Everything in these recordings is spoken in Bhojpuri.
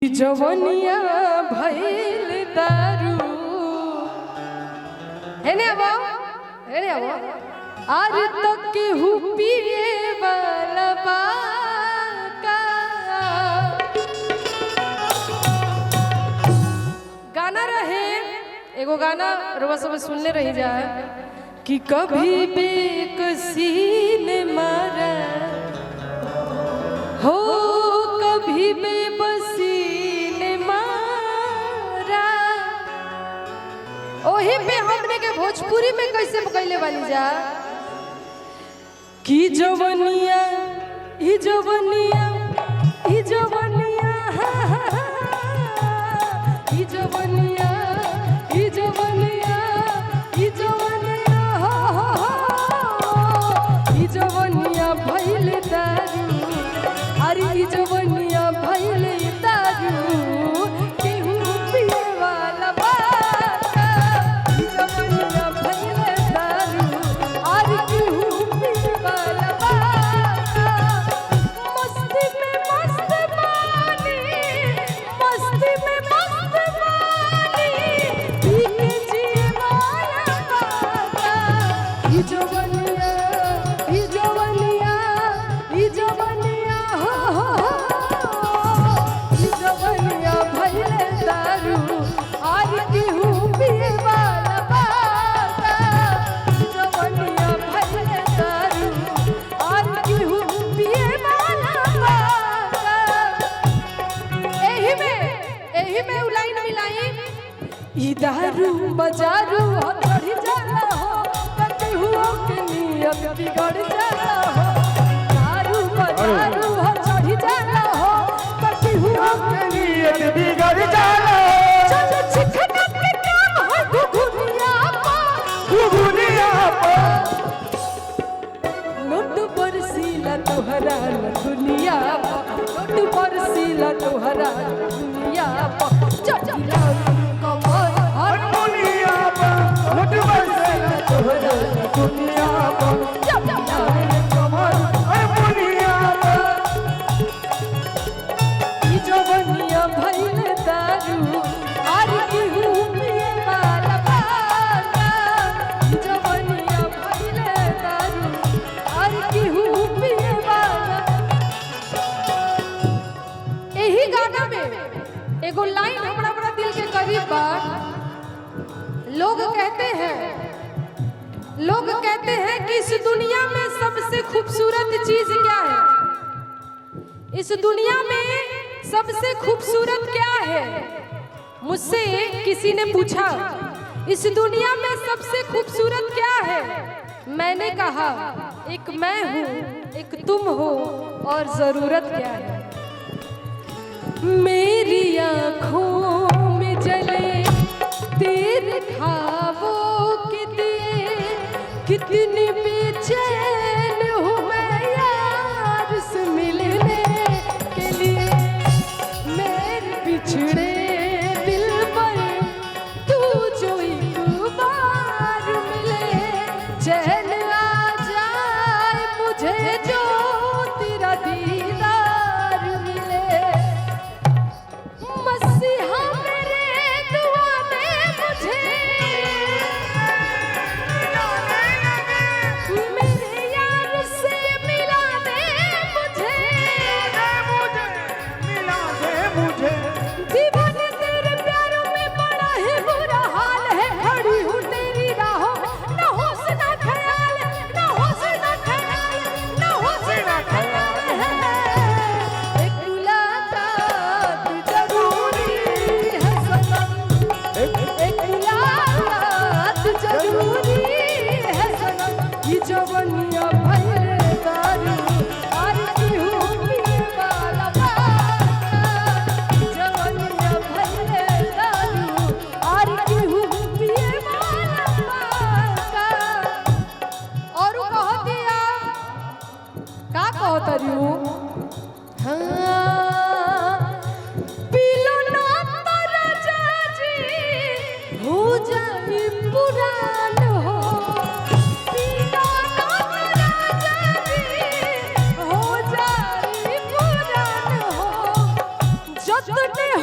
जवनिया भइल दारू है ने अब आर तक केहू पिए वाला बाका। गाना रहे एगो गाना रोवा सब सुनने रही जाए कि कभी बेकसी ने मारा हो कभी बेबसी ने मारा। ओही पे हमने के भोजपुरी में कैसे कैले वाली जा कि जवनिया ई जवनिया ई जवनिया ई जवनिया ई जवनिया ई जवनिया ई जवनिया भइल दारू अरे ई जवनिया भइल दारू केहू पिए वाला बाका। ई जवनिया भइल दारू अरे केहू पिए वाला बाका। मस्ती में मस्त बानी मस्ती में मस्त बानी पी के जिए वाला बाका। ई जवनिया ई जवनिया ई जवनिया दारू बजारू हो चढ़ी जाला हो केहू के नियत बिगड़ जाला हो। दारू बजारू हो चढ़ी जाला हो केहू के नियत बिगड़ जाला हो। चलो चिखना के काम हो घुघुनिया पर नोट पर सीला तोहरा दुनिया नोट पर सीला तोहरा दुनिया चटिला एगो लाइन हमरा बड़ा दिल के करीब बा। लोग कहते हैं कि इस दुनिया में सबसे खूबसूरत चीज क्या है। इस दुनिया में सबसे खूबसूरत क्या है। मुझसे किसी ने पूछा इस दुनिया में सबसे खूबसूरत क्या है। मैंने कहा एक मैं हूँ एक तुम हो और जरूरत क्या है। मेरी आँखों में जले तेरे ख्वाबों के दिए कितनी बेचैन हूँ मैं यार से मिलने के लिए। मेरे बिछड़े दिल पर तू जो एक बार मिले चैन आ जाए मुझे जो तेरा दीदार मिले। मसीहा मेरे दुआ में मुझे मेरे यार से मिला दे मुझे मिला दे मुझे दीवार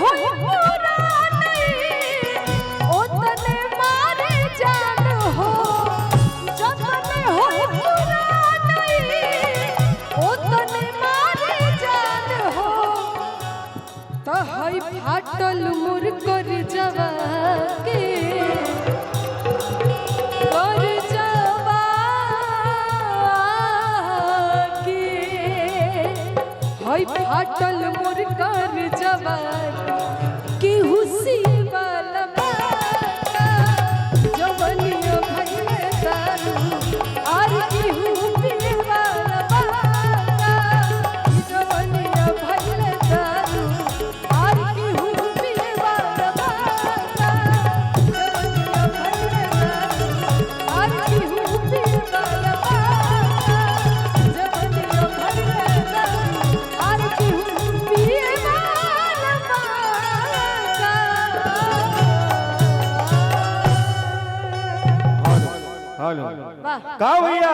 हो पुरानी ओतने मारे जान हो, जतने हो पुरानी ओतने मारे जान हो। तो हई फाटल मोर कर जवा के फाटल मोर कर जवान की हुसी वाला जवनिया भइले दारू आर की हुसी वाला जवनिया भइले दारू आर की हुसी वाला जवनिया भइले दारू आर की हुसी वाला जवनिया भइले दारू हेलो का भैया